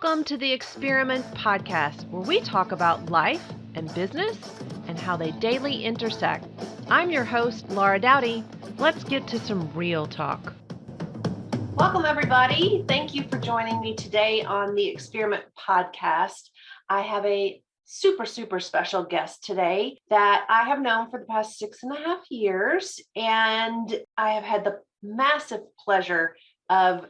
Welcome to the Experiment podcast, where we talk about life and business and how they daily intersect. I'm your host, Laura Dowdy. Let's get to some real talk. Welcome, everybody. Thank you for joining me today on the Experiment podcast. I have a super special guest today that I have known for the past 6.5 years, and I have had the massive pleasure of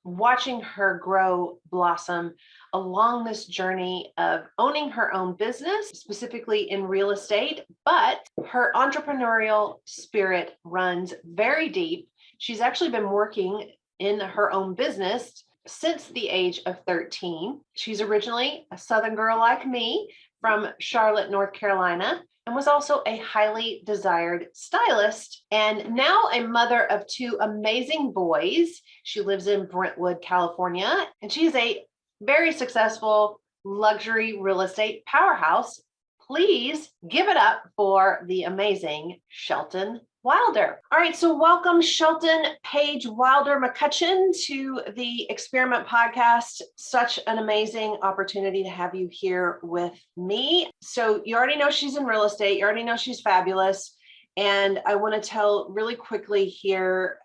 watching her grow, blossom along this journey of owning her own business, specifically in real estate, but her entrepreneurial spirit runs very deep. She's actually been working in her own business since the age of 13. She's originally a Southern girl like me from Charlotte, North Carolina, and was also a highly desired stylist, and now a mother of 2 amazing boys. She lives in Brentwood, California, and she's a very successful luxury real estate powerhouse. Please give it up for the amazing Shelton Wilder. All right, so welcome Shelton Paige Wilder McCutcheon to the Experiment podcast. Such an amazing opportunity to have you here with me. So you already know she's in real estate. You already know she's fabulous. And I want to tell really quickly here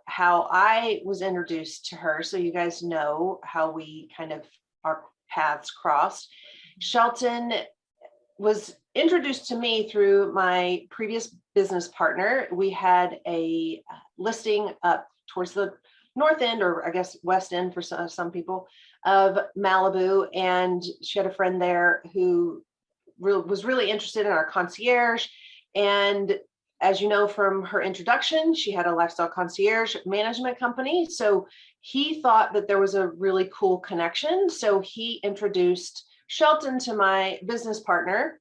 how I was introduced to her, so you guys know how we kind of our paths crossed. Shelton was introduced to me through my previous business partner. We had a listing up towards the north end, or I guess west end for some people, of Malibu, and she had a friend there who was really interested in our concierge. And as you know from her introduction, she had a lifestyle concierge management company. So he thought that there was a really cool connection. So he introduced Shelton to my business partner,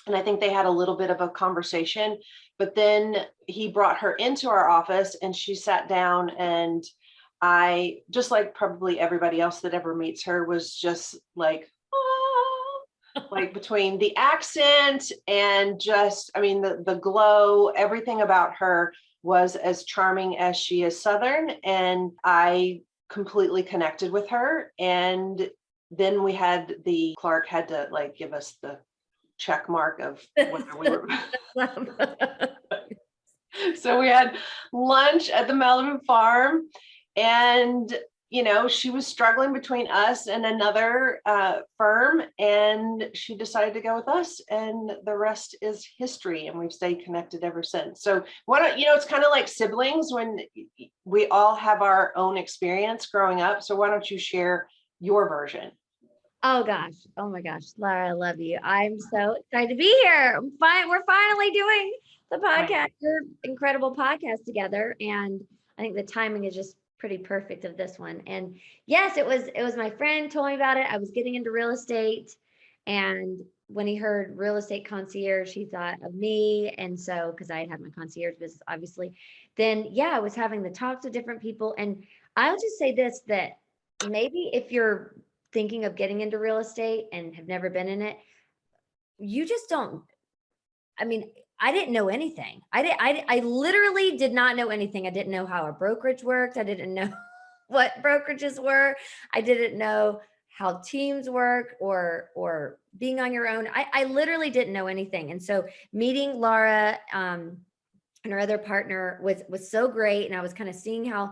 and I think they had a little bit of a conversation, but then he brought her into our office and she sat down, and I, just like probably everybody else that ever meets her, was just like, like between the accent and just, I mean, the glow, everything about her was as charming as she is Southern. And I completely connected with her. And then Clark had to like give us the check mark of whether we were. So we had lunch at the Malibu farm, and she was struggling between us and another firm, and she decided to go with us, and the rest is history, and we've stayed connected ever since. So it's kind of like siblings when we all have our own experience growing up. So why don't you share your version? Oh gosh. Oh my gosh. Laura, I love you. I'm so excited to be here. We're finally doing the podcast, your incredible podcast together. And I think the timing is just pretty perfect of this one. And yes, it was my friend told me about it. I was getting into real estate, and when he heard real estate concierge, he thought of me. And so, because I had my concierge business, obviously, then I was having the talks with different people. And I'll just say this, that maybe if you're thinking of getting into real estate and have never been in it, you just don't. I mean, I didn't know anything. I literally did not know anything. I didn't know how a brokerage worked. I didn't know what brokerages were. I didn't know how teams work or being on your own. I literally didn't know anything. And so meeting Laura and her other partner was so great. And I was kind of seeing how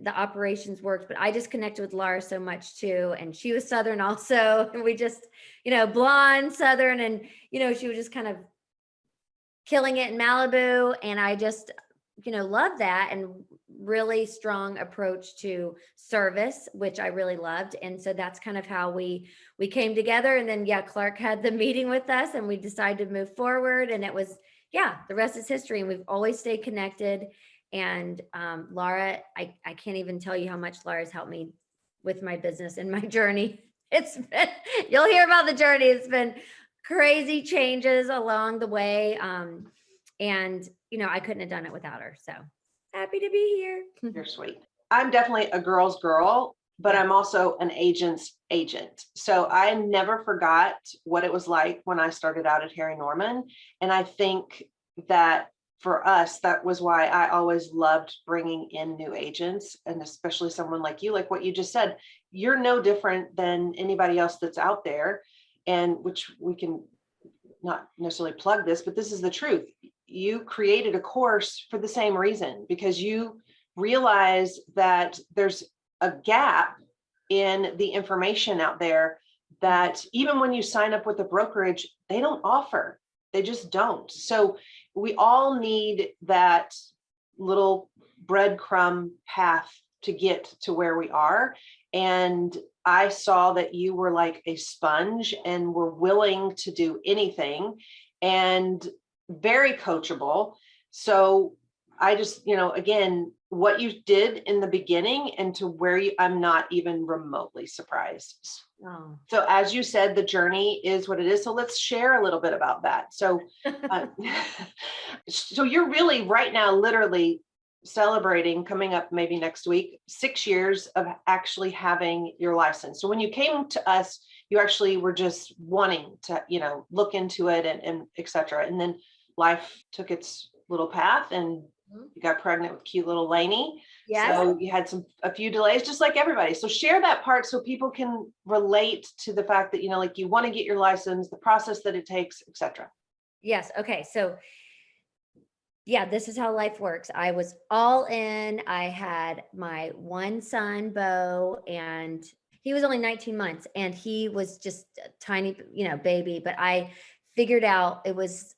the operations worked, but I just connected with Laura so much too. And she was Southern also. And we just, blonde Southern, and, she was just kind of killing it in Malibu. And I just, loved that, and really strong approach to service, which I really loved. And so that's kind of how we came together. And then, Clark had the meeting with us, and we decided to move forward, and it was, the rest is history. And we've always stayed connected. And Laura, I can't even tell you how much Laura's helped me with my business and my journey. You'll hear about the journey. It's been crazy changes along the way. And, I couldn't have done it without her. So happy to be here. You're sweet. I'm definitely a girl's girl, but I'm also an agent's agent. So I never forgot what it was like when I started out at Harry Norman. And I think that for us, that was why I always loved bringing in new agents, and especially someone like you, like what you just said, you're no different than anybody else that's out there, and which we can not necessarily plug this, but this is the truth. You created a course for the same reason, because you realize that there's a gap in the information out there that even when you sign up with a brokerage, they don't offer. They just don't. So we all need that little breadcrumb path to get to where we are. And I saw that you were like a sponge and were willing to do anything and very coachable. So I just, again, what you did in the beginning and to where I'm not even remotely surprised. Oh. So as you said, the journey is what it is. So let's share a little bit about that. So, so you're really right now, literally celebrating, coming up maybe next week, 6 years of actually having your license. So when you came to us, you actually were just wanting to, look into it and et cetera. And then life took its little path and you got pregnant with cute little Lainey. Yes. So you had a few delays, just like everybody. So share that part so people can relate to the fact that, like you want to get your license, the process that it takes, et cetera. Yes. Okay. So yeah, this is how life works. I was all in. I had my one son, Bo, and he was only 19 months and he was just a tiny, baby. But I figured out it was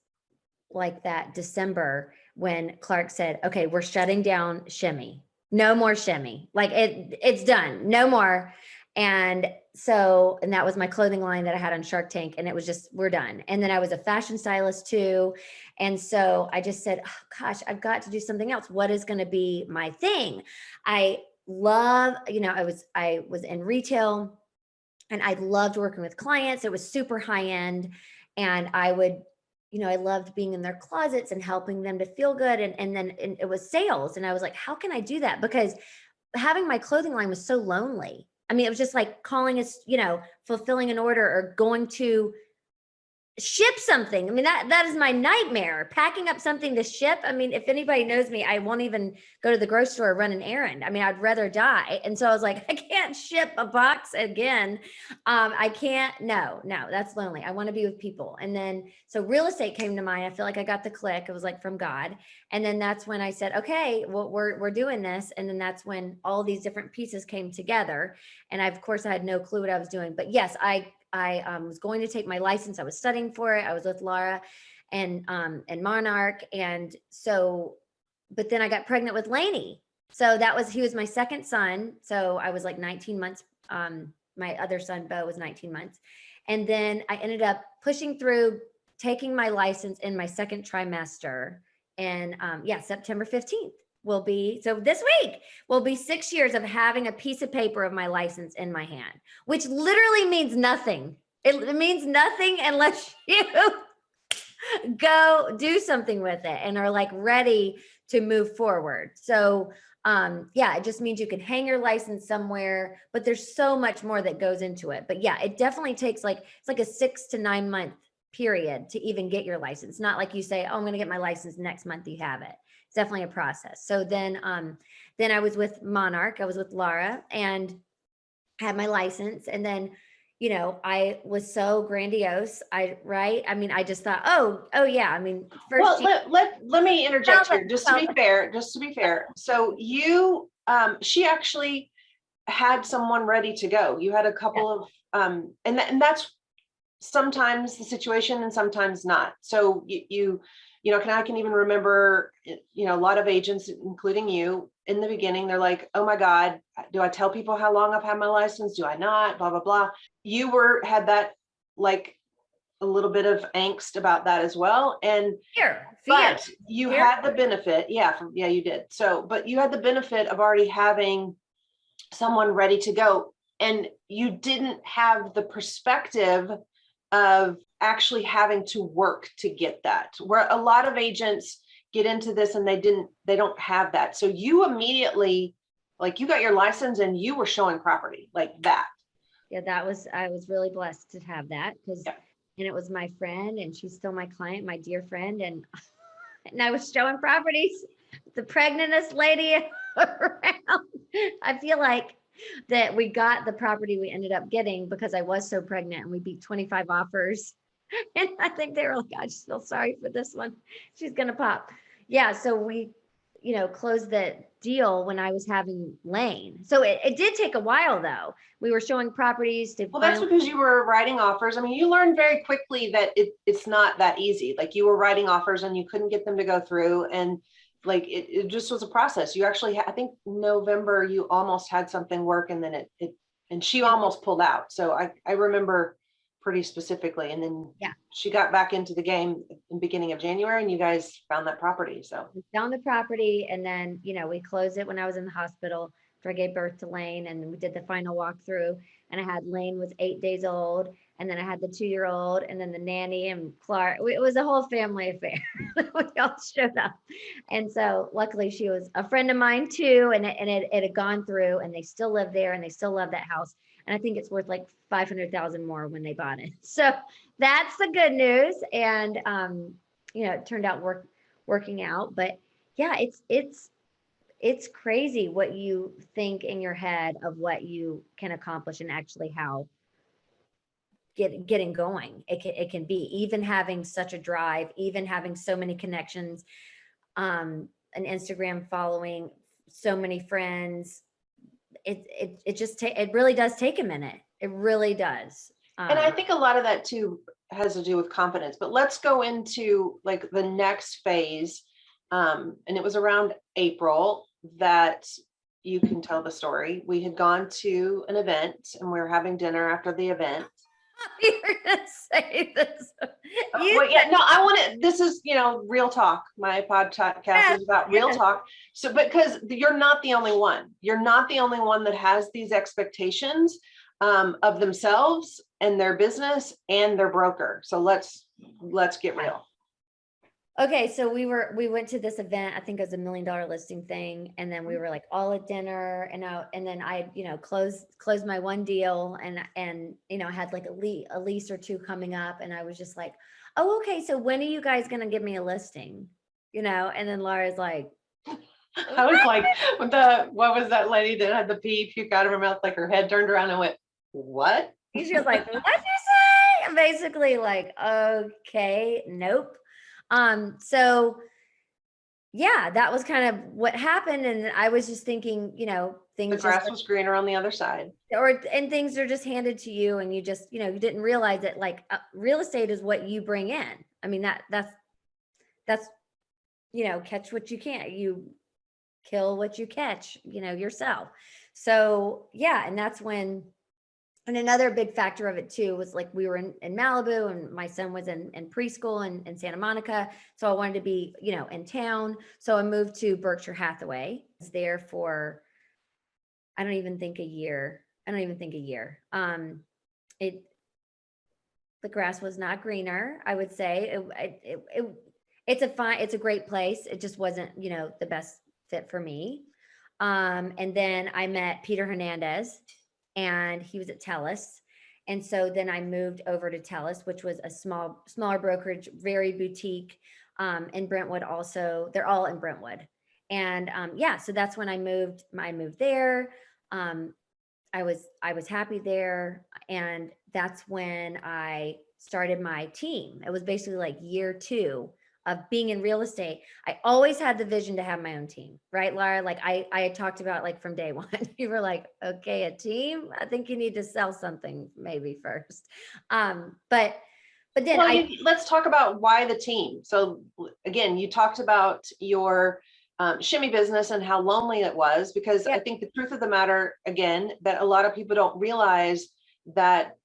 like that December when Clark said, okay, we're shutting down Shimmy. No more Shimmy. Like it's done. No more. And that was my clothing line that I had on Shark Tank. And it was just, we're done. And then I was a fashion stylist too. And so I just said, oh gosh, I've got to do something else. What is going to be my thing? I love, I was in retail and I loved working with clients. It was super high end. And I would, I loved being in their closets and helping them to feel good. And then it was sales. And I was like, how can I do that? Because having my clothing line was so lonely. I mean, it was just like calling us, fulfilling an order or going to ship something. I mean, that is my nightmare, packing up something to ship. I mean, if anybody knows me, I won't even go to the grocery store or run an errand. I mean, I'd rather die. And so I was like, I can't ship a box again. I can't, no, that's lonely. I want to be with people. And then, so real estate came to mind. I feel like I got the click. It was like from God. And then that's when I said, okay, well, we're doing this. And then that's when all these different pieces came together. And of course I had no clue what I was doing, but yes, I was going to take my license. I was studying for it. I was with Laura and Monarch. And so, but then I got pregnant with Lainey. So he was my second son. So I was like 19 months. My other son, Bo, was 19 months. And then I ended up pushing through, taking my license in my second trimester. And September 15th. So this week will be 6 years of having a piece of paper of my license in my hand, which literally means nothing. It means nothing unless you go do something with it and are like ready to move forward. So it just means you can hang your license somewhere, but there's so much more that goes into it. But yeah, it definitely takes it's like a 6 to 9 month period to even get your license. Not like you say, oh, I'm going to get my license next month, you have it. It's definitely a process. So then I was with Monarch, I was with Laura and had my license. And then, I was so grandiose. I just thought, oh yeah. I mean, first. Well, let me interject here, just to be fair. So you, she actually had someone ready to go. You had a couple of, and that's sometimes the situation and sometimes not. So I can even remember, a lot of agents, including you, in the beginning, they're like, oh my God, do I tell people how long I've had my license? Do I not? Blah, blah, blah. You had that like a little bit of angst about that as well. And fear. But you had the benefit. Yeah, you did. So, but you had the benefit of already having someone ready to go. And you didn't have the perspective of actually having to work to get that, where a lot of agents get into this and they don't have that. So you immediately, like, you got your license and you were showing property like that. Yeah, I was really blessed to have that because, and it was my friend and she's still my client, my dear friend. And and I was showing properties, the pregnantest lady around. I feel like that we got the property we ended up getting because I was so pregnant and we beat 25 offers. And I think they were like, I just feel sorry for this one. She's going to pop. Yeah. So we, closed the deal when I was having Lane. So it did take a while though. We were showing properties to Well, that's because you were writing offers. I mean, you learned very quickly that it's not that easy. Like you were writing offers and you couldn't get them to go through. And like, it just was a process. You actually, I think November, you almost had something work and then and she almost pulled out. So I remember pretty specifically. And then she got back into the game in the beginning of January and you guys found that property. So we found the property and then, we closed it when I was in the hospital after I gave birth to Lane, and we did the final walkthrough, and I had Lane was 8 days old, and then I had the 2-year-old, and then the nanny and Clark. It was a whole family affair. We all showed up. And so luckily she was a friend of mine too, and it had gone through, and they still live there and they still love that house. And I think it's worth like 500,000 more when they bought it. So that's the good news. And, it turned out working out, but yeah, it's crazy what you think in your head of what you can accomplish and actually how getting going. It can be even having such a drive, even having so many connections, an Instagram following, so many friends. It really does take a minute. It really does. And I think a lot of that too has to do with confidence, but let's go into like the next phase. And it was around April that you can tell the story. We had gone to an event and we were having dinner after the event. You're gonna say this. Well, yeah, no, I want to, this is, real talk. My podcast is about real talk. So, because you're not the only one. You're not the only one that has these expectations of themselves and their business and their broker. So let's get real. Okay, so we went to this event. I think it was $1 million listing thing, and then we were like all at dinner, and then I closed my one deal, and had like a lease or two coming up, and I was just like, oh, okay, so when are you guys gonna give me a listing? And then Laura's like, I was like, what was that lady that had the pee puke out of her mouth? Like her head turned around and went, what? She was like, what'd you say? I'm basically like, okay, nope. So yeah, that was kind of what happened. And I was just thinking, things, the grass was greener on the other side, and things are just handed to you. And you just, you didn't realize that like real estate is what you bring in. I mean, that's, catch what you can't, you kill what you catch, yourself. So yeah. And that's when, and another big factor of it too was like we were in Malibu, and my son was in preschool in Santa Monica. So I wanted to be, in town. So I moved to Berkshire Hathaway. I was there for, I don't even think a year. The grass was not greener, I would say. It's a great place. It just wasn't, the best fit for me. And then I met Peter Hernandez, and he was at Telus. And so then I moved over to Telus, which was a smaller brokerage, very boutique, in Brentwood also. They're all in Brentwood. And so that's when I moved there. I was happy there. And that's when I started my team. It was basically like year 2 of being in real estate. I always had the vision to have my own team, right, Laura? Like I had talked about like from day one. You were like, okay, a team? I think you need to sell something maybe first. But then let's talk about why the team. So again, you talked about your shimmy business and how lonely it was, because I think the truth of the matter, again, that a lot of people don't realize that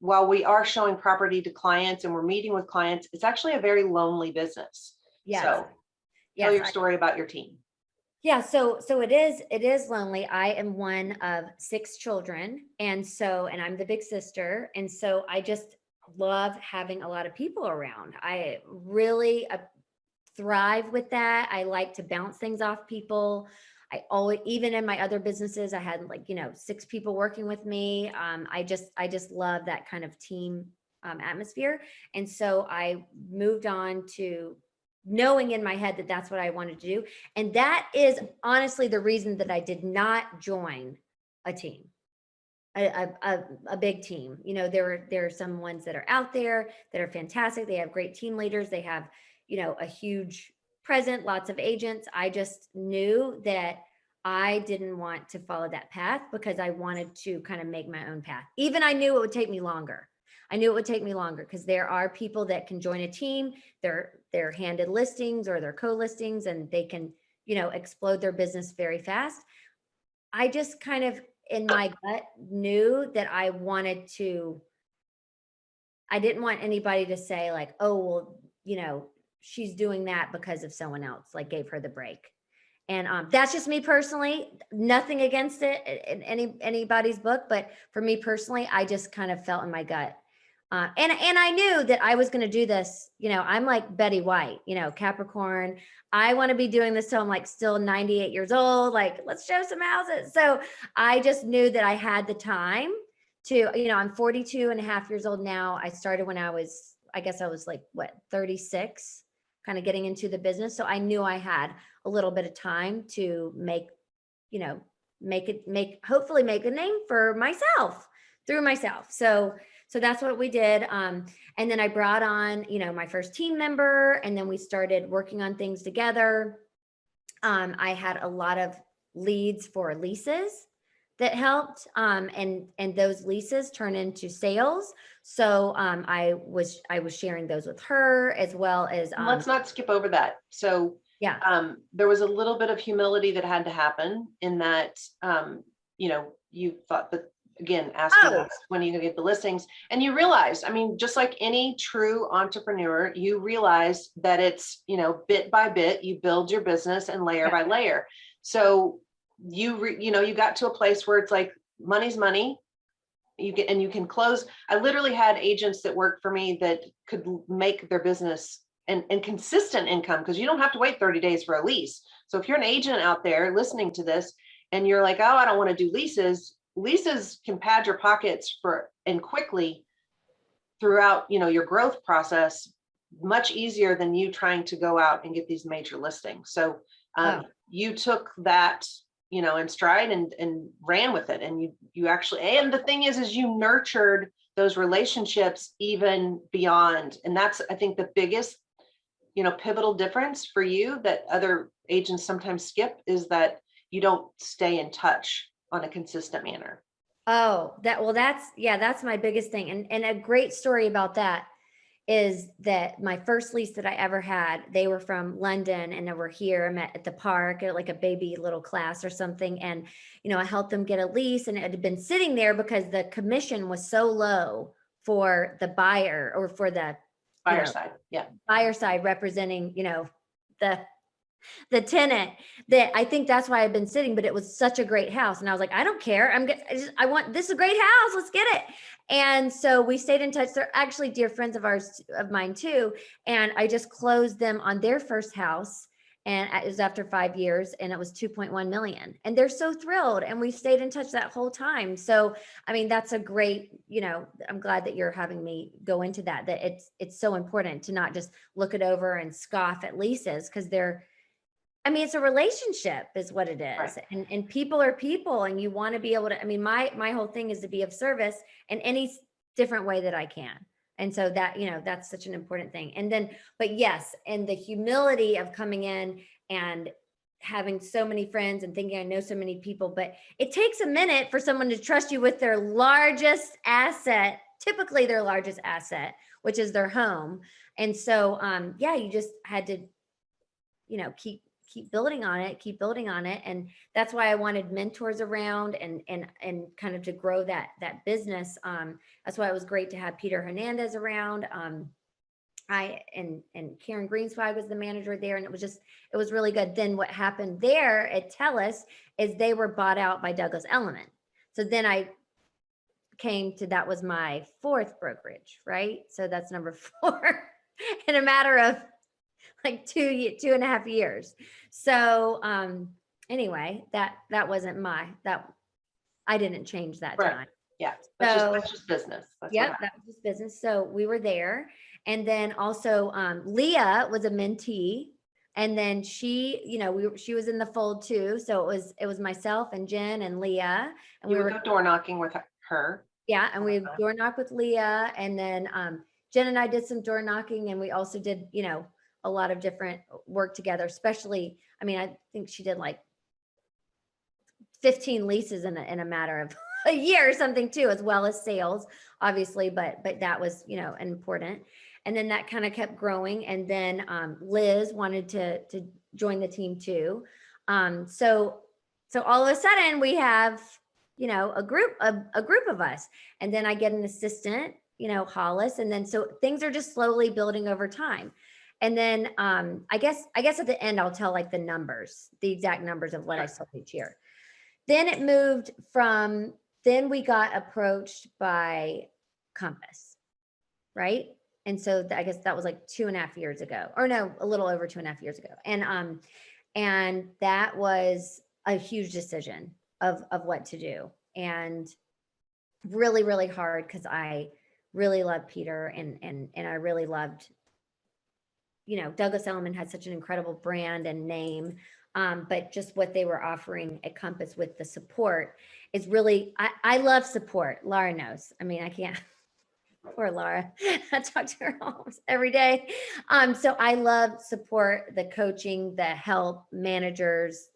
while we are showing property to clients and we're meeting with clients, it's actually a very lonely business. Yes. So tell your story about your team. Yeah. So it is lonely. I am one of 6 children. And I'm the big sister. And so I just love having a lot of people around. I really thrive with that. I like to bounce things off people. I always, even in my other businesses, I had like, 6 people working with me. I just love that kind of team atmosphere. And so I moved on to knowing in my head that that's what I wanted to do. And that is honestly the reason that I did not join a team, a big team. You know, there are some ones that are out there that are fantastic. They have great team leaders. They have, you know, a huge present, lots of agents. I just knew that I didn't want to follow that path because I wanted to kind of make my own path. Even I knew it would take me longer. I knew it would take me longer because there are people that can join a team. They're handed listings or they're co-listings and they can, you know, explode their business very fast. I just kind of in my gut knew that I didn't want anybody to say like, oh, well, you know, she's doing that because of someone else, like gave her the break. And that's just me personally, nothing against it in anybody's book. But for me personally, I just kind of felt in my gut. And I knew that I was going to do this. You know, I'm like Betty White, you know, Capricorn. I want to be doing this till I'm like still 98 years old. Like, let's show some houses. So I just knew that I had the time to, you know, I'm 42 and a half years old now. I started when I was like, what, 36, kind of getting into the business. So I knew I had a little bit of time to hopefully make a name for myself through myself. So that's what we did. And then I brought on, you know, my first team member, and then we started working on things together. I had a lot of leads for leases that helped. And those leases turn into sales. So I was sharing those with her as well as Let's not skip over that. So yeah. There was a little bit of humility that had to happen in that, you know, you thought that, again, asking us when are you going to get the listings, and you realized, I mean, just like any true entrepreneur, you realize that it's, you know, bit by bit, you build your business and layer by layer. So you got to a place where it's like money's money. You can close. I literally had agents that worked for me that could make their business and consistent income, because you don't have to wait 30 days for a lease. So if you're an agent out there listening to this and you're like, oh, I don't want to do leases can pad your pockets and quickly throughout, you know, your growth process, much easier than you trying to go out and get these major listings. So you took that, you know, in stride and ran with it. And you actually, and the thing is you nurtured those relationships even beyond. And that's, I think, the biggest, you know, pivotal difference for you that other agents sometimes skip, is that you don't stay in touch on a consistent manner. Oh, that's my biggest thing. And a great story about that is that my first lease that I ever had, they were from London and they were here. I met at the park at like a baby little class or something. And, you know, I helped them get a lease, and it had been sitting there because the commission was so low for the buyer, or for the buyer side. Yeah. Buyer side representing, you know, the tenant, that I think that's why I've been sitting, but it was such a great house. And I was like, I don't care. I want, this is a great house. Let's get it. And so we stayed in touch. They're actually dear friends of mine too. And I just closed them on their first house. And it was after 5 years, and it was 2.1 million. And they're so thrilled. And we stayed in touch that whole time. So, I mean, that's a great, you know, I'm glad that you're having me go into that it's so important to not just look it over and scoff at leases, because it's a relationship is what it is. Right. And people are people, and you want to be able to, my whole thing is to be of service in any different way that I can. And so that, you know, that's such an important thing. And then, but yes, and the humility of coming in and having so many friends and thinking I know so many people, but it takes a minute for someone to trust you with their largest asset, typically their largest asset, which is their home. And so, you just had to, you know, keep building on it. And that's why I wanted mentors around and kind of to grow that business. That's why it was great to have Peter Hernandez around. And Karen Greenswag was the manager there. And it was really good. Then what happened there at TELUS is they were bought out by Douglas Elliman. So then I came to, that was my fourth brokerage, right? So that's number 4 in a matter of like 2.5 years. So anyway, that wasn't that I didn't change that time. Yeah. So That's just business. That's yep, what that was his business. So we were there. And then also Leah was a mentee. And then she, she was in the fold too. So it was myself and Jen and Leah. And you we would were go door knocking with her. yeah, and we door knocked with Leah. And then Jen and I did some door knocking, and we also did, a lot of different work together, especially, I mean, I think she did like 15 leases in a matter of a year or something too, as well as sales, obviously, but that was, important. And then that kind of kept growing. And then Liz wanted to join the team too. So all of a sudden we have, a group of us. And then I get an assistant, Hollis. And then so things are just slowly building over time. And then I guess at the end I'll tell like the exact numbers of what I sold each year. Then it moved from, then we got approached by Compass, right? And so I guess that was like 2.5 years ago, or no, a little over 2.5 years ago. And that was a huge decision of what to do, and really, really hard, because I really loved Peter, and I really loved, Douglas Elliman had such an incredible brand and name. But just what they were offering at Compass with the support is really, I love support. Laura knows. I mean, I can't, poor Laura. I talk to her almost every day. So I love support, the coaching, the help, managers,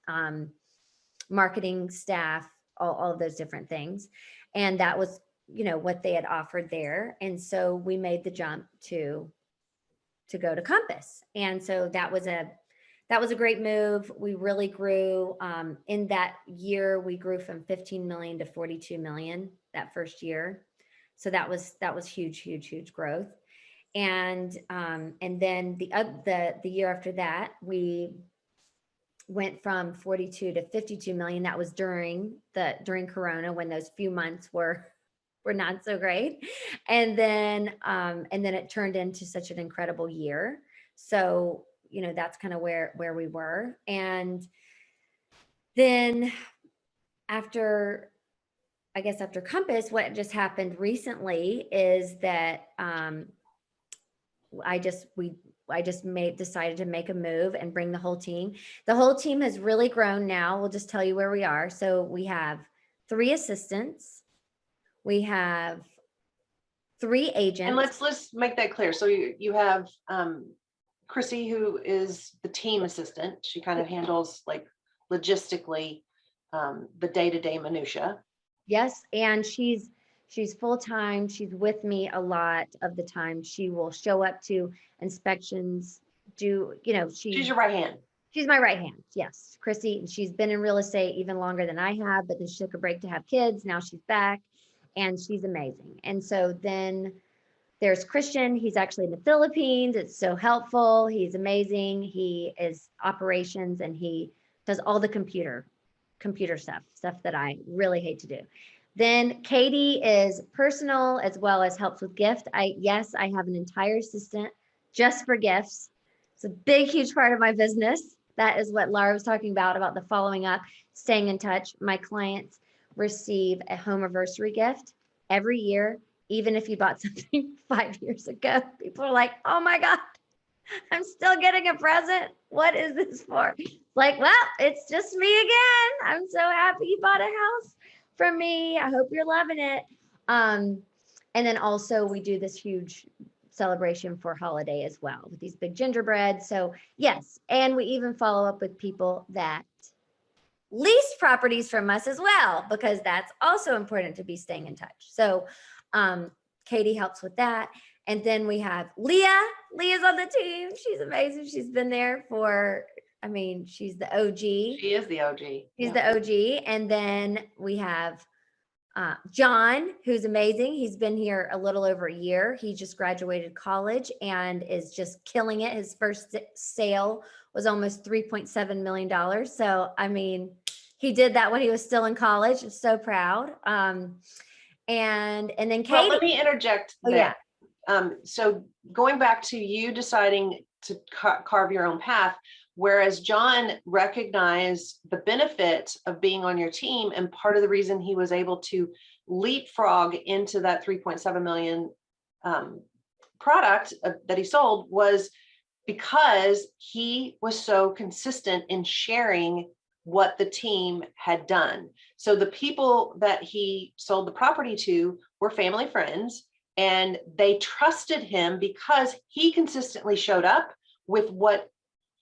marketing staff, all of those different things. And that was, what they had offered there. And so we made the jump to go to Compass. And so that was a great move. We really grew. In that year, we grew from 15 million to 42 million that first year. So that was huge, huge, huge growth. And then the year after that, we went from 42 to 52 million. That was during Corona, when those few months were not so great. And then it turned into such an incredible year. So, that's kind of where we were. And then after Compass, what just happened recently is that I decided to make a move and bring the whole team. The whole team has really grown now. We'll just tell you where we are. So we have 3 assistants. We have 3 agents. And let's make that clear. So you have Chrissy, who is the team assistant. She kind of handles like logistically the day-to-day minutia. Yes, and she's full-time. She's with me a lot of the time. She will show up to inspections, she's your right hand. She's my right hand. Yes, Chrissy. And she's been in real estate even longer than I have, but then she took a break to have kids. Now she's back, and she's amazing. And so then there's Christian. He's actually in the Philippines. It's so helpful. He's amazing. He is operations, and he does all the computer stuff that I really hate to do. Then Katie is personal as well as helps with gift. I have an entire assistant just for gifts. It's a big, huge part of my business. That is what Laura was talking about the following up, staying in touch. My clients receive a home anniversary gift every year, even if you bought something 5 years ago. People are like, oh my God, I'm still getting a present. What is this for? Like, well, it's just me again. I'm so happy you bought a house from me. I hope you're loving it. And then also we do this huge celebration for holiday as well with these big gingerbread. So yes, and we even follow up with people that lease properties from us as well, because that's also important to be staying in touch. So Katie helps with that. And then we have Leah. Leah's on the team. She's amazing. She's been there she's the OG. She is the OG. She's the OG. And then we have John, who's amazing. He's been here a little over a year. He just graduated college and is just killing it. His first sale was almost $3.7 million. So, he did that when he was still in college. I'm so proud. And then Katie. Well, let me interject there. Yeah. So going back to you deciding to carve your own path, Whereas John recognized the benefit of being on your team. And part of the reason he was able to leapfrog into that 3.7 million product that he sold was because he was so consistent in sharing what the team had done. So the people that he sold the property to were family friends, and they trusted him because he consistently showed up with what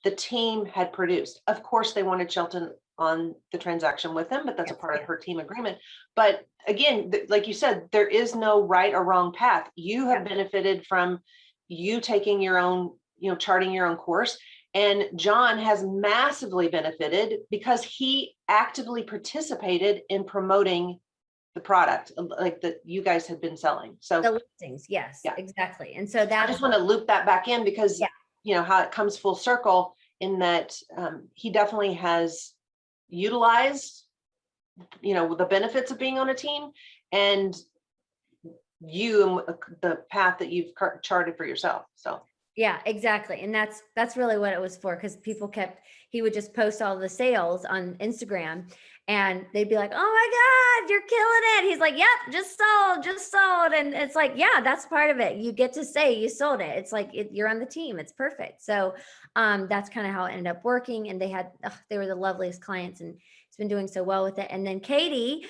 the team had produced. Of course, they wanted Shelton on the transaction with them, but that's a part of her team agreement. But again, like you said, there is no right or wrong path. You have benefited from you taking your own, charting your own course. And John has massively benefited because he actively participated in promoting the product like that you guys had been selling. So the listings, yes, exactly. And so I just want to loop that back in because how it comes full circle in that he definitely has utilized, the benefits of being on a team, and the path that you've charted for yourself. So yeah, exactly. And that's really what it was for, because he would just post all the sales on Instagram and they'd be like, oh my God, you're killing it. He's like, yep, just sold. And it's like, yeah, that's part of it. You get to say you sold it. It's like, you're on the team. It's perfect. So that's kind of how it ended up working. And they were the loveliest clients, and it's been doing so well with it. And then Katie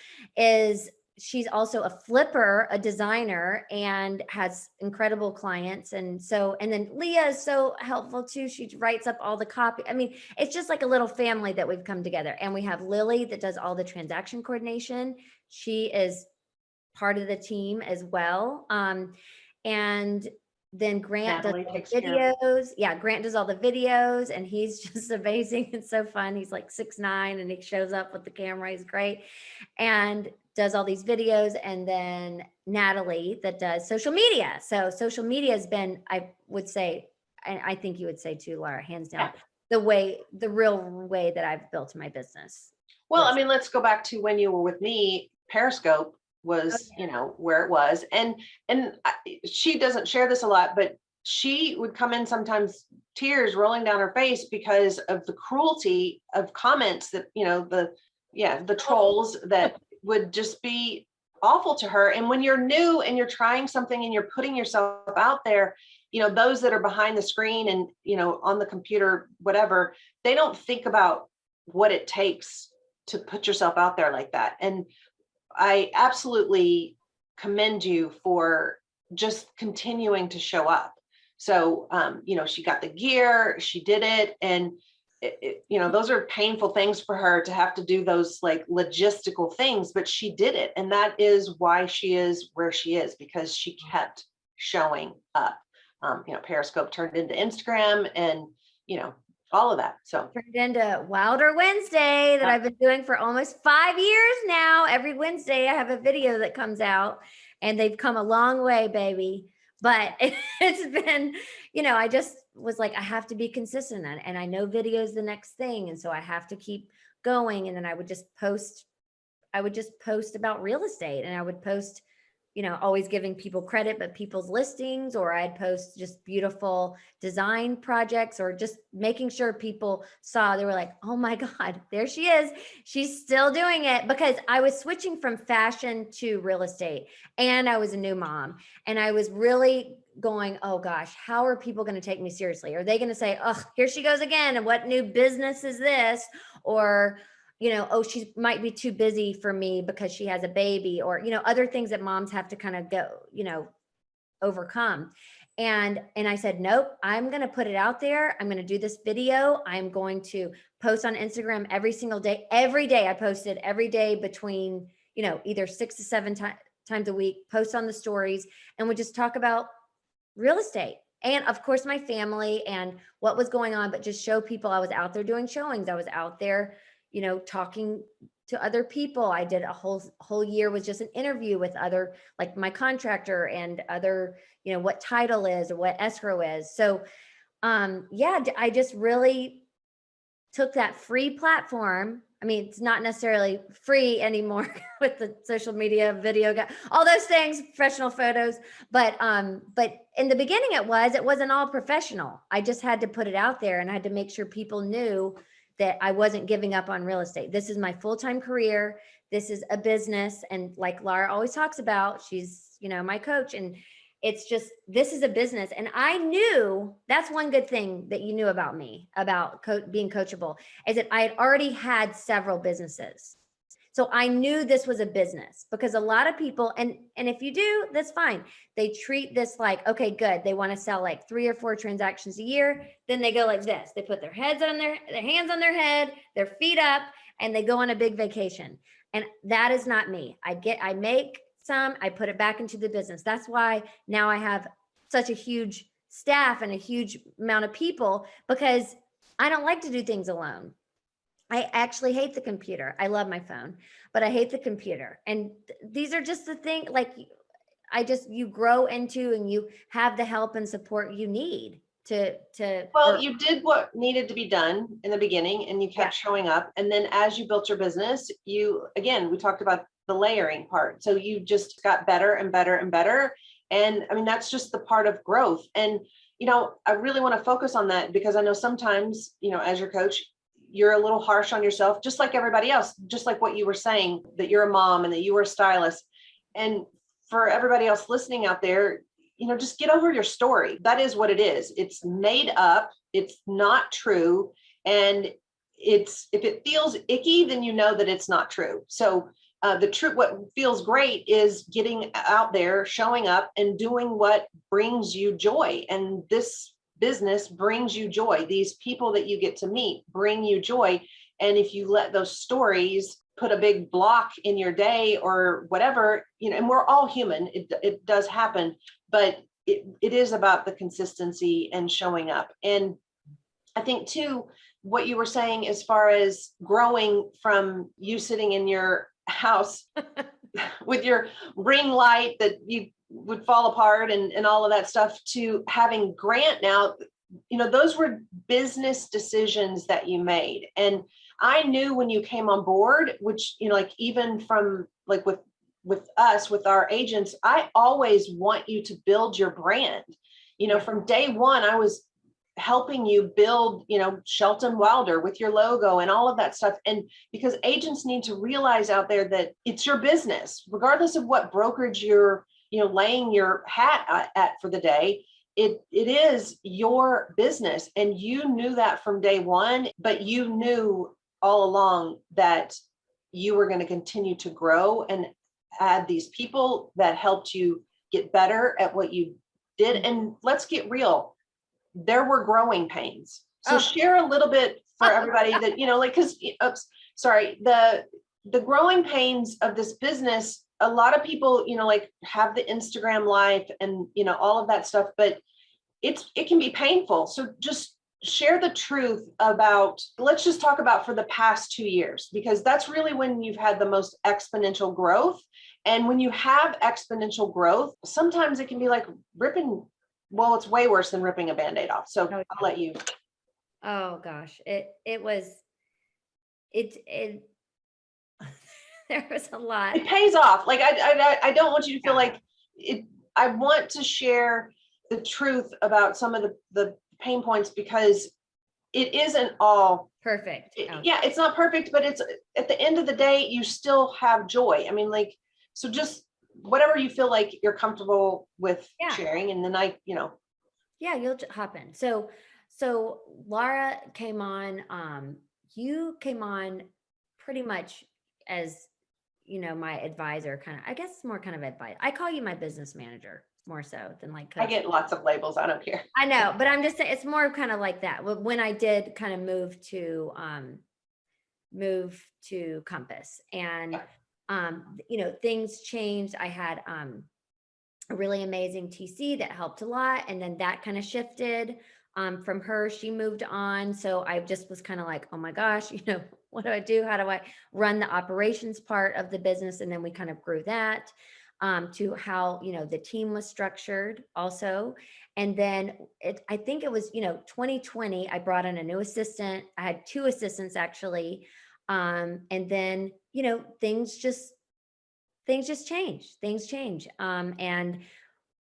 she's also a flipper, a designer, and has incredible clients. And then Leah is so helpful too. She writes up all the copy. I mean, it's just like a little family that we've come together. And we have Lily that does all the transaction coordination. She is part of the team as well. And then Grant does all the videos. Yeah, Grant does all the videos, and he's just amazing. It's so fun. He's like 6'9", and he shows up with the camera. He's great. And does all these videos. And then Natalie that does social media. So social media has been, I would say, and I think you would say too, Laura, hands down, the real way that I've built my business. Well, I mean, let's go back to when you were with me. Periscope was, where it was. And she doesn't share this a lot, but she would come in sometimes tears rolling down her face because of the cruelty of comments that, the trolls that would just be awful to her. And when you're new and you're trying something and you're putting yourself out there, those that are behind the screen and, on the computer, whatever, they don't think about what it takes to put yourself out there like that. And I absolutely commend you for just continuing to show up. So, she got the gear, she did it. And those are painful things for her to have to do, those like logistical things, but she did it. And that is why she is where she is, because she kept showing up. Periscope turned into Instagram and, all of that. So turned into Wilder Wednesday that I've been doing for almost 5 years now. Every Wednesday I have a video that comes out, and they've come a long way, baby. But it's been, I just was like, I have to be consistent, and I know video is the next thing. And so I have to keep going. And then I would just post about real estate, and I would post, always giving people credit, but people's listings, or I'd post just beautiful design projects, or just making sure people saw, they were like, oh my God, there she is. She's still doing it, because I was switching from fashion to real estate, and I was a new mom, and I was really going, oh gosh, how are people going to take me seriously? Are they going to say, oh, here she goes again, and what new business is this? Or oh, she might be too busy for me because she has a baby, or, other things that moms have to kind of go, overcome. And I said, nope, I'm going to put it out there. I'm going to do this video. I'm going to post on Instagram every single day. Every day I posted every day between, either 6 to 7 times a week, post on the stories, and would just talk about real estate. And of course, my family and what was going on, but just show people I was out there doing showings. I was out there, talking to other people. I did a whole year was just an interview with other, like my contractor and other, what title is or what escrow is. So, I just really took that free platform I mean, it's not necessarily free anymore with the social media, video, all those things, professional photos. But in the beginning it wasn't all professional. I just had to put it out there, and I had to make sure people knew that I wasn't giving up on real estate. This is my full-time career. This is a business. And like Laura always talks about, she's, my coach, and it's just, this is a business. And I knew, that's one good thing that you knew about me, about being coachable, is that I had already had several businesses. So I knew this was a business, because a lot of people, and if you do, that's fine. They treat this like, okay, good. They want to sell like 3 or 4 transactions a year. Then they go like this. They put their hands on their head, their feet up, and they go on a big vacation. And that is not me. I make some, I put it back into the business. That's why now I have such a huge staff and a huge amount of people, because I don't like to do things alone. I actually hate the computer. I love my phone, but I hate the computer. And these are just the thing, like you grow into, and you have the help and support you need well, you did what needed to be done in the beginning, and you kept showing up. And then as you built your business, we talked about the layering part. So you just got better and better and better. And I mean, that's just the part of growth. And, I really want to focus on that, because I know sometimes, as your coach, you're a little harsh on yourself, just like everybody else, just like what you were saying, that you're a mom and that you were a stylist. And for everybody else listening out there, just get over your story. That is what it is. It's made up. It's not true. And if it feels icky, then you know that it's not true. So what feels great is getting out there, showing up, and doing what brings you joy. And this business brings you joy. These people that you get to meet bring you joy. And if you let those stories put a big block in your day or whatever, and we're all human, it does happen, but it is about the consistency and showing up. And I think too, what you were saying as far as growing from you sitting in your house with your ring light that you would fall apart and all of that stuff, to having Grant now, those were business decisions that you made. And I knew when you came on board, which, like even from like with us, with our agents, I always want you to build your brand. From day one, I was helping you build, Shelton Wilder with your logo and all of that stuff. And because agents need to realize out there that it's your business, regardless of what brokerage you're, laying your hat at for the day, it is your business. And you knew that from day one, but you knew all along that you were going to continue to grow and add these people that helped you get better at what you did. And let's get real. There were growing pains. So share a little bit for everybody that, the growing pains of this business. A lot of people, have the Instagram life and, all of that stuff, but it can be painful. So just share the truth about, let's just talk about for the past 2 years, because that's really when you've had the most exponential growth. And when you have exponential growth, sometimes it can be like it's way worse than ripping a Band-Aid off. So I'll let you. Oh gosh, it was there was a lot. It pays off. Like I don't want you to feel like it. I want to share the truth about some of the pain points, because it isn't all perfect. It's not perfect, but it's at the end of the day, you still have joy. I mean, so just whatever you feel like you're comfortable with sharing. And then you'll hop in. So Laura came on, you came on pretty much as, my advisor, kind of, I guess more kind of advice. I call you my business manager more so than like coach. I get lots of labels. I don't care. I know, but I'm just saying it's more kind of like that. When I did kind of move to Compass, and things changed. I had a really amazing TC that helped a lot, and then that kind of shifted from her. She moved on, so I just was kind of like, oh my gosh, what do I do? How do I run the operations part of the business? And then we kind of grew that to how, the team was structured also. And then I think it was, 2020, I brought in a new assistant. I had 2 assistants actually. And then, things just change. Things change. And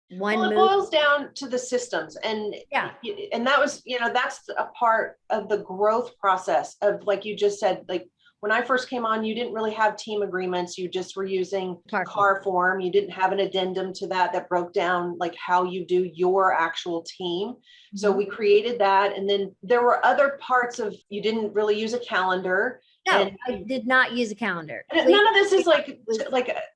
Well, one it move. boils down to the systems, and Yeah. that was, that's a part of the growth process of, like you just said, like when I first came on, you didn't really have team agreements. You just were using car form. You didn't have an addendum to that broke down like how you do your actual team. So we created that. And then there were other parts of, you didn't really use a calendar. No, And I did not use a calendar. none of this is like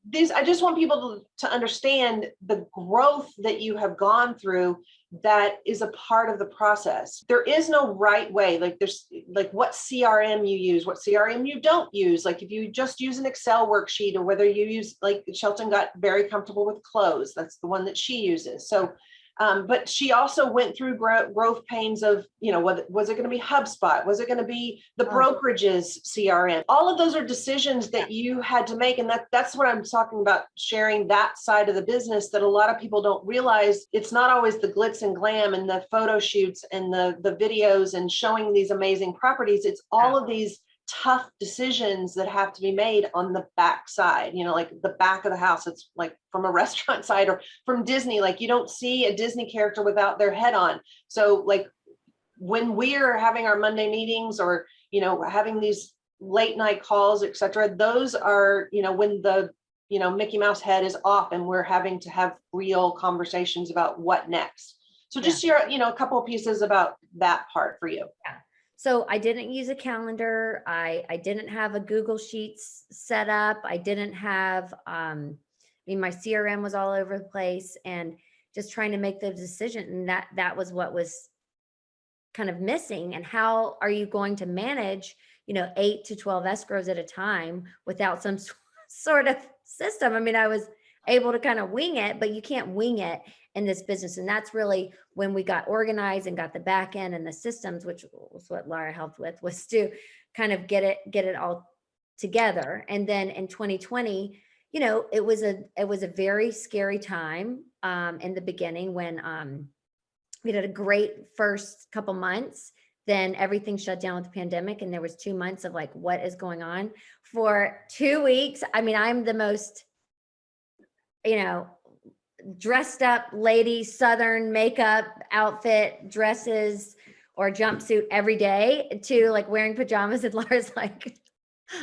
these. I just want people to understand the growth that you have gone through. That is a part of the process. There is no right way. Like there's like what CRM you use, what CRM you don't use. Like if you just use an Excel worksheet, or whether you use, like Shelton got very comfortable with Close. That's the one that she uses. So but she also went through growth pains of, was it going to be HubSpot? Was it going to be the brokerage's CRM? All of those are decisions that you had to make. And that's what I'm talking about, sharing that side of the business that a lot of people don't realize. It's not always the glitz and glam and the photo shoots and the videos and showing these amazing properties. It's all of these tough decisions that have to be made on the back side, like the back of the house. It's like from a restaurant side or from Disney, like you don't see a Disney character without their head on. So like when we're having our Monday meetings or, having these late night calls, etc., those are, when the, Mickey Mouse head is off and we're having to have real conversations about what next. So just share, a couple of pieces about that part for you. Yeah. So I didn't use a calendar. I didn't have a Google Sheets set up. I didn't have, my CRM was all over the place, and just trying to make the decision. And that was what was kind of missing. And how are you going to manage, 8 to 12 escrows at a time without some sort of system? I mean, I was able to kind of wing it, but you can't wing it in this business. And that's really when we got organized and got the back end and the systems, which was what Laura helped with, was to kind of get it all together. And then in 2020, it was a very scary time in the beginning when we did a great first couple months. Then everything shut down with the pandemic, and there was 2 months of like, what is going on? For 2 weeks, I mean, I'm the most, dressed up lady, Southern makeup, outfit, dresses, or jumpsuit every day, to like wearing pajamas. And Laura's like,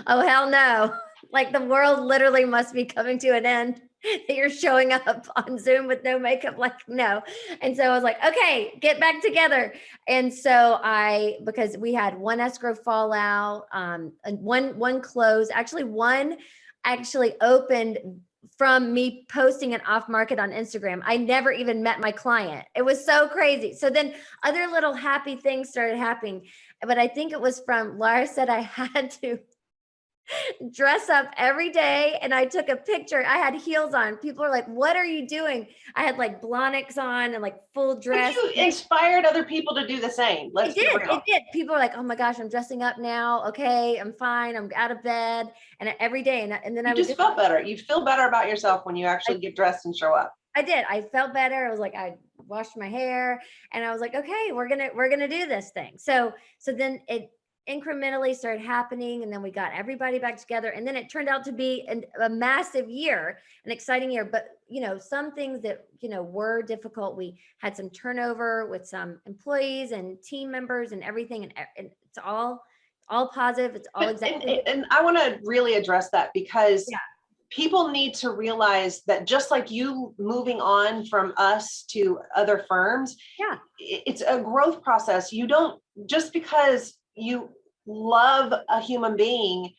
oh, hell no. Like the world literally must be coming to an end. You're showing up on Zoom with no makeup. Like, no. And so I was like, okay, get back together. And so because we had one escrow fallout, and one closed, one actually opened from me posting an off market on Instagram. I never even met my client. It was so crazy. So then other little happy things started happening. But I think it was from Laura said I had to dress up every day, and I took a picture. I had heels on. People are like, what are you doing? I had like Blahniks on and like full dress. But you inspired other people to do the same. Let's be real. It did. People are like, oh my gosh, I'm dressing up now. Okay, I'm fine. I'm out of bed. And every day. And then I just felt better. You feel better about yourself when you actually get dressed and show up. I did. I felt better. I was like, I washed my hair, and I was like, okay, we're gonna do this thing. So then it incrementally started happening, and then we got everybody back together, and then it turned out to be a massive year, an exciting year. But some things that were difficult. We had some turnover with some employees and team members and everything, and it's all positive. It's all exactly. And I want to really address that, because people need to realize that just like you moving on from us to other firms, it's a growth process. You don't, just because you love a human being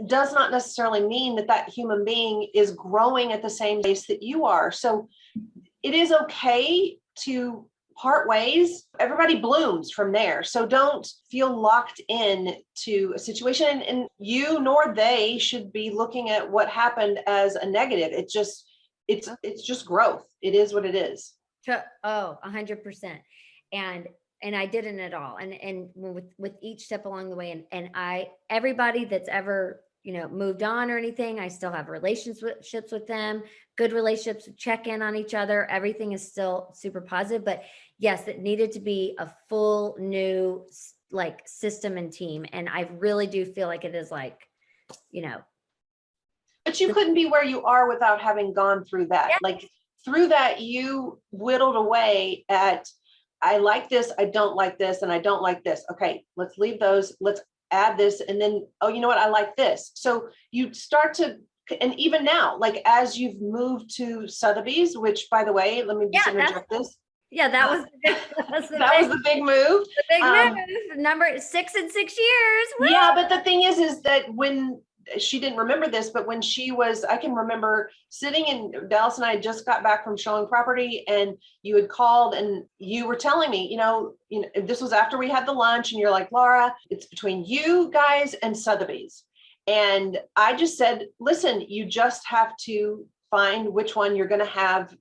does not necessarily mean that human being is growing at the same pace that you are. So it is okay to part ways. Everybody blooms from there. So don't feel locked in to a situation, and you nor they should be looking at what happened as a negative. It's just growth. It is what it is. 100%. And I didn't at all. And with each step along the way, and everybody that's ever, moved on or anything, I still have relationships with them, good relationships, check in on each other. Everything is still super positive. But yes, it needed to be a full new, like system and team. And I really do feel like it is like, But you couldn't be where you are without having gone through that. Yeah. Like through that, you whittled away at, I like this, I don't like this, and I don't like this. Okay, let's leave those. Let's add this. And then, oh, you know what? I like this. So you start to, and even now, like as you've moved to Sotheby's, which by the way, let me just interject this. Yeah, that was the big move. The big move. Number 6 in 6 years. Woo! Yeah, but the thing is that when she didn't remember this, but when she was, I can remember sitting in Dallas and I just got back from showing property, and you had called and you were telling me, this was after we had the lunch, and you're like, Laura, it's between you guys and Sotheby's. And I just said, listen, you just have to find which one you're going to have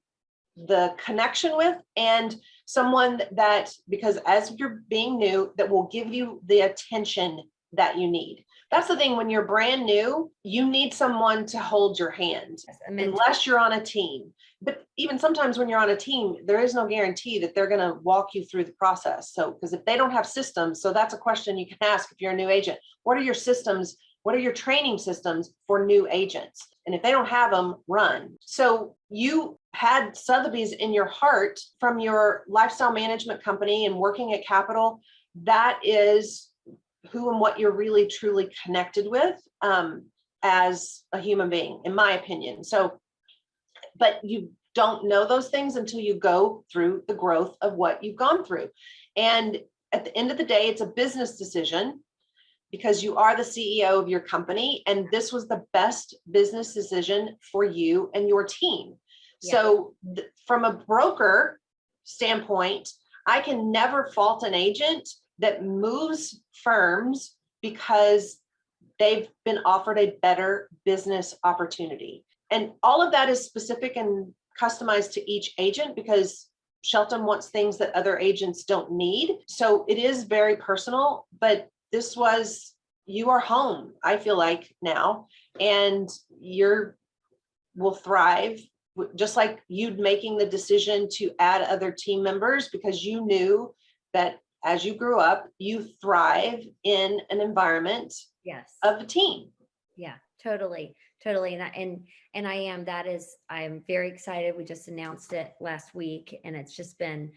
the connection with, and someone that, because as you're being new, that will give you the attention that you need. That's the thing. When you're brand new, you need someone to hold your hand, unless you're on a team. But even sometimes when you're on a team, there is no guarantee that they're going to walk you through the process. So, because if they don't have systems, so that's a question you can ask if you're a new agent. What are your systems? What are your training systems for new agents? And if they don't have them, run. So you had Sotheby's in your heart from your lifestyle management company and working at Capital. That is who and what you're really truly connected with as a human being, in my opinion. So, but you don't know those things until you go through the growth of what you've gone through. And at the end of the day, it's a business decision, because you are the CEO of your company, and this was the best business decision for you and your team. Yeah. So from a broker standpoint, I can never fault an agent that moves firms because they've been offered a better business opportunity. And all of that is specific and customized to each agent, because Shelton wants things that other agents don't need. So it is very personal, but this was, you are home, I feel like now, and will thrive, just like you'd making the decision to add other team members, because you knew that as you grew up, you thrive in an environment of a team. Yeah, totally. And I am very excited. We just announced it last week, and it's been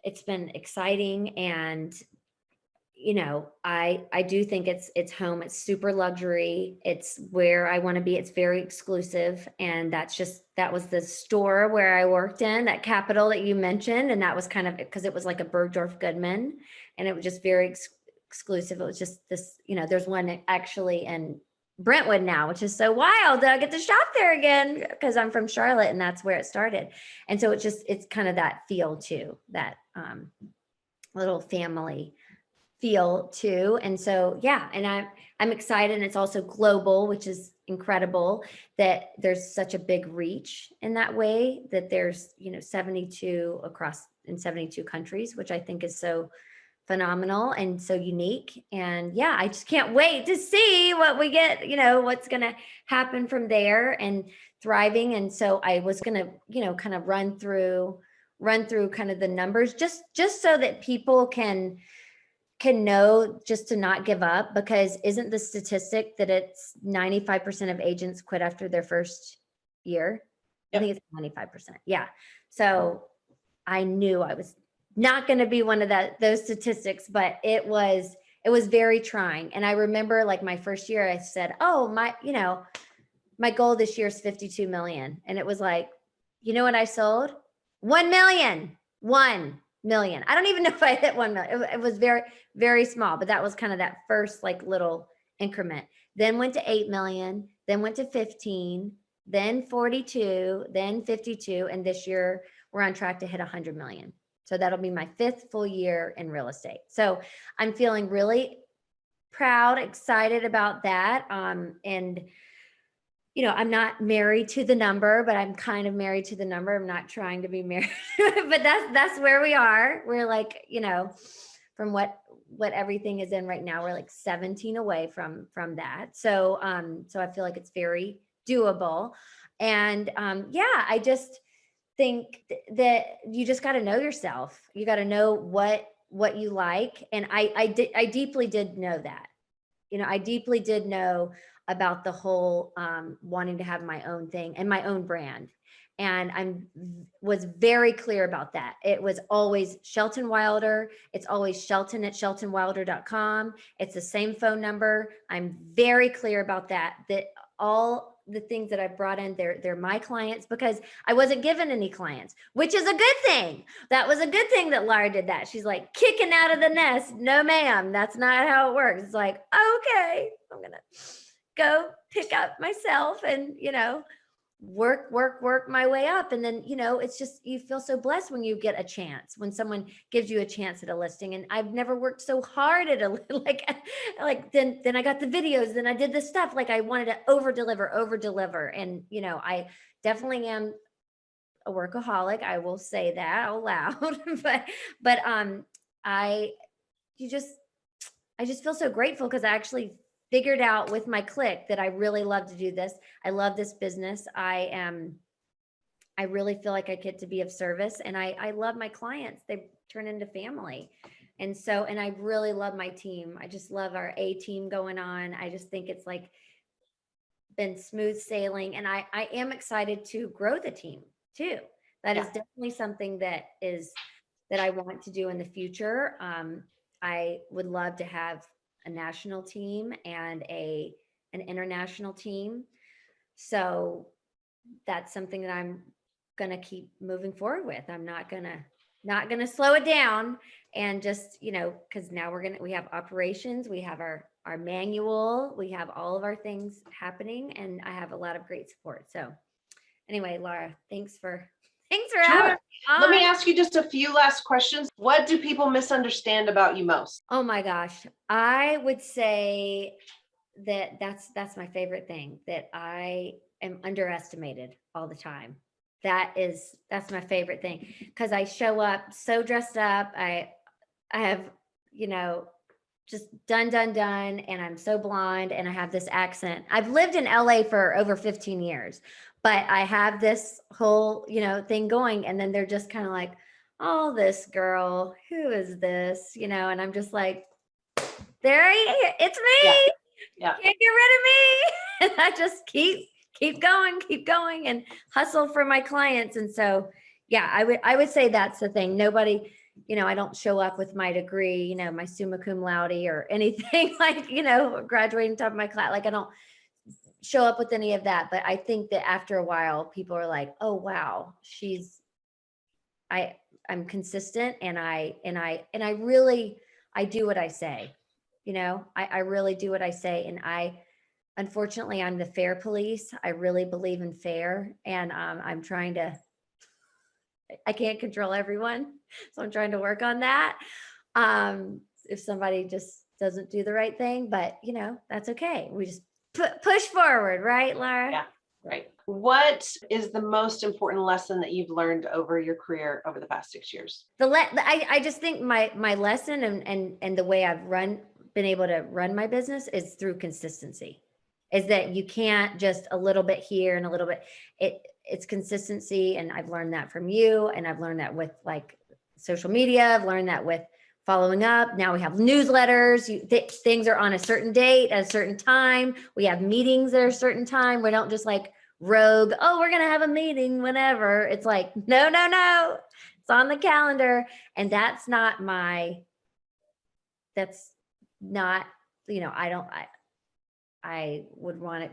exciting. And I do think it's home. It's super luxury. It's where I want to be. It's very exclusive. And that was the store where I worked in, that Capital that you mentioned. And that was kind of, because it was like a Bergdorf Goodman, and it was just very exclusive. It was just this, there's one actually in Brentwood now, which is so wild that I get to shop there again, because I'm from Charlotte and that's where it started. And so it's kind of that feel too, that little family feel too. And so, yeah, and I'm excited. And it's also global, which is incredible that there's such a big reach in that way, that there's, 72 across in 72 countries, which I think is so phenomenal and so unique. And yeah, I just can't wait to see what we get, what's going to happen from there and thriving. And so I was going to, kind of run through kind of the numbers just so that people can know, just to not give up, because isn't the statistic that it's 95% of agents quit after their first year? Yep. I think it's 95%. Yeah. So I knew I was not going to be one of those statistics, but it was very trying. And I remember, like, my first year, I said, oh, my goal this year is 52 million. And it was like, you know what I sold? 1 million. 1 million. I don't even know if I hit 1 million. It was very, very small, but that was kind of that first like little increment. Then went to 8 million, then went to 15, then 42, then 52. And this year we're on track to hit 100 million. So that'll be my 5th full year in real estate. So I'm feeling really proud, excited about that. And I'm not married to the number, but I'm kind of married to the number. I'm not trying to be married, but that's where we are. We're like, from what everything is in right now, we're like 17 away from that. So I feel like it's very doable. And I just think that you just got to know yourself. You got to know what what you like. And I deeply did know that, I deeply did know about the whole wanting to have my own thing and my own brand. And was very clear about that. It was always Shelton Wilder. It's always Shelton at sheltonwilder.com. It's the same phone number. I'm very clear about that all the things that I brought in, they're my clients, because I wasn't given any clients, which is a good thing. That was a good thing that Laura did that. She's like kicking out of the nest. No, ma'am, that's not how it works. It's like, okay, I'm going to go pick up myself and, work my way up. And then, it's just, you feel so blessed when you get a chance, when someone gives you a chance at a listing. And I've never worked so hard at then I got the videos, then I did this stuff. Like I wanted to over deliver. And, I definitely am a workaholic. I will say that out loud, but I just feel so grateful because I actually figured out with my clique that I really love to do this. I love this business. I really feel like I get to be of service, and I love my clients. They turn into family. And I really love my team. I just love our A team going on. I just think it's like been smooth sailing, and I am excited to grow the team too. That is definitely something that I want to do in the future. I would love to have a national team and an international team. So that's something that I'm going to keep moving forward with. I'm not going to slow it down, and just, cause now we have operations, we have our manual, we have all of our things happening, and I have a lot of great support. So anyway, Laura, thanks for having me on. Let me ask you just a few last questions. What do people misunderstand about you most? Oh my gosh. I would say that that's my favorite thing, that I am underestimated all the time. That's my favorite thing, because I show up so dressed up. I have, just done, and I'm so blonde, and I have this accent. I've lived in LA for over 15 years, but I have this whole, thing going, and then they're just kind of like, oh, this girl, who is this? And I'm just like, it's me. Yeah. Can't get rid of me. And I just keep going and hustle for my clients. And so, yeah, I would say that's the thing. Nobody, I don't show up with my degree, my summa cum laude or anything like, graduating top of my class. Like I don't show up with any of that. But I think that after a while, people are like, oh, wow, I'm consistent, and I really do what I say. I really do what I say. And unfortunately, I'm the fair police. I really believe in fair, and I can't control everyone, so I'm trying to work on that. If somebody just doesn't do the right thing, but that's okay. We just push forward, right, Laura? Yeah, right. What is the most important lesson that you've learned over your career over the past 6 years? I just think my lesson and the way I've been able to run my business is through consistency. Is that you can't just a little bit here and a little bit. It's consistency, and I've learned that from you, and I've learned that with like social media. I've learned that with following up. Now we have newsletters. Things are on a certain date at a certain time. We have meetings at a certain time. We don't just like rogue, oh, we're going to have a meeting whenever. It's like, no. It's on the calendar. And that's not, I would want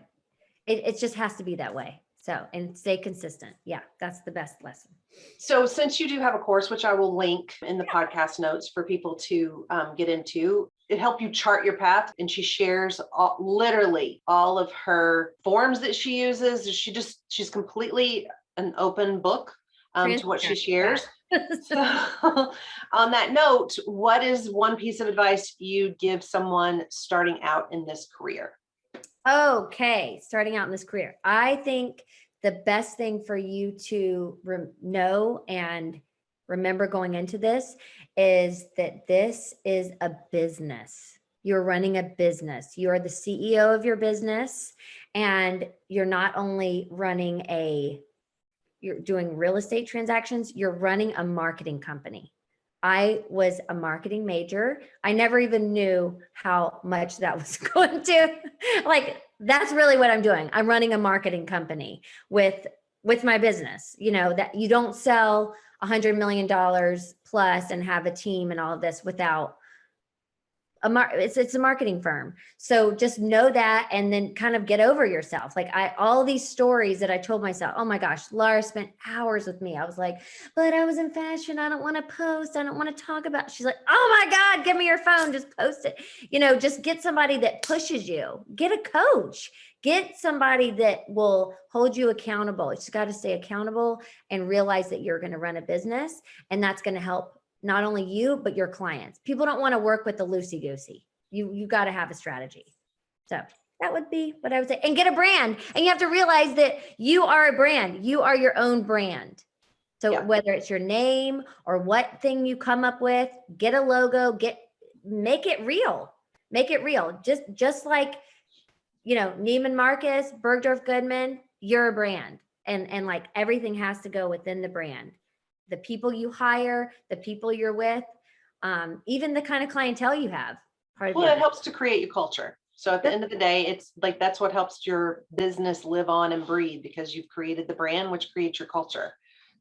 it just has to be that way. So, and stay consistent. Yeah, that's the best lesson. So since you do have a course, which I will link in the podcast notes for people to get into, it helped you chart your path. And she shares literally all of her forms that she uses. She's completely an open book to what she shares. So on that note, what is one piece of advice you'd give someone starting out in this career? Okay, starting out in this career. I think the best thing for you to know and remember going into this is that this is a business. You're running a business. You're the CEO of your business, and you're not only you're doing real estate transactions, you're running a marketing company. I was a marketing major. I never even knew how much that was going to, like, that's really what I'm doing. I'm running a marketing company with my business, that you don't sell $100 million plus and have a team and all of this without it's a marketing firm. So just know that, and then kind of get over yourself. Like all these stories that I told myself, oh my gosh, Laura spent hours with me. I was like, but I was in fashion. I don't want to post. I don't want to talk about. She's like, oh my God, give me your phone. Just post it. Just get somebody that pushes you. Get a coach. Get somebody that will hold you accountable. You just got to stay accountable and realize that you're going to run a business, and that's going to help not only you, but your clients. People don't want to work with the loosey-goosey. You got to have a strategy. So that would be what I would say. And get a brand. And you have to realize that you are a brand. You are your own brand. So whether it's your name or what thing you come up with, get a logo, make it real. Make it real. Just like, Neiman Marcus, Bergdorf Goodman, you're a brand. And like everything has to go within the brand. The people you hire, the people you're with, even the kind of clientele you have. It helps to create your culture. So at the end of the day, it's like, that's what helps your business live on and breathe, because you've created the brand, which creates your culture.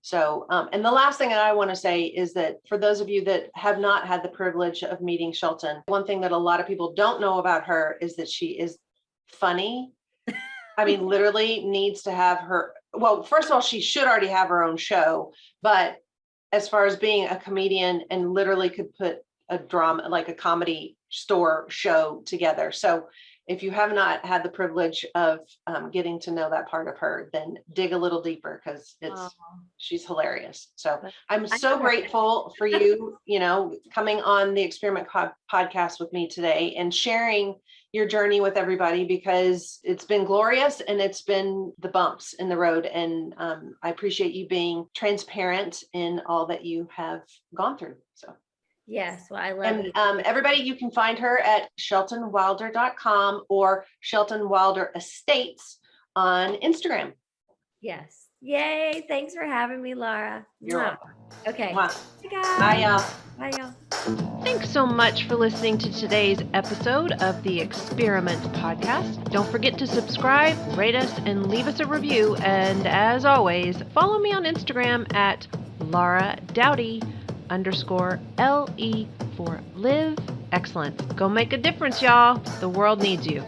So, and the last thing that I want to say is that for those of you that have not had the privilege of meeting Shelton, one thing that a lot of people don't know about her is that she is funny. I mean, literally needs to have her. Well, first of all, she should already have her own show, but as far as being a comedian, and literally could put a drama, like a comedy store show together. So if you have not had the privilege of getting to know that part of her, then dig a little deeper, because she's hilarious. So I'm so grateful for you, coming on the Experiment podcast with me today and sharing your journey with everybody, because it's been glorious and it's been the bumps in the road. And I appreciate you being transparent in all that you have gone through. So yes, well, I love you. Everybody, you can find her at sheltonwilder.com or Shelton Wilder Estates on Instagram. Yes. Yay. Thanks for having me, Laura. You're welcome. Okay. Bye, guys. Bye, y'all. Bye, y'all. Thanks so much for listening to today's episode of the Experiment podcast. Don't forget to subscribe, rate us, and leave us a review. And as always, follow me on Instagram at Laura Dowdy _LE for Live Excellence. Go make a difference, y'all. The world needs you.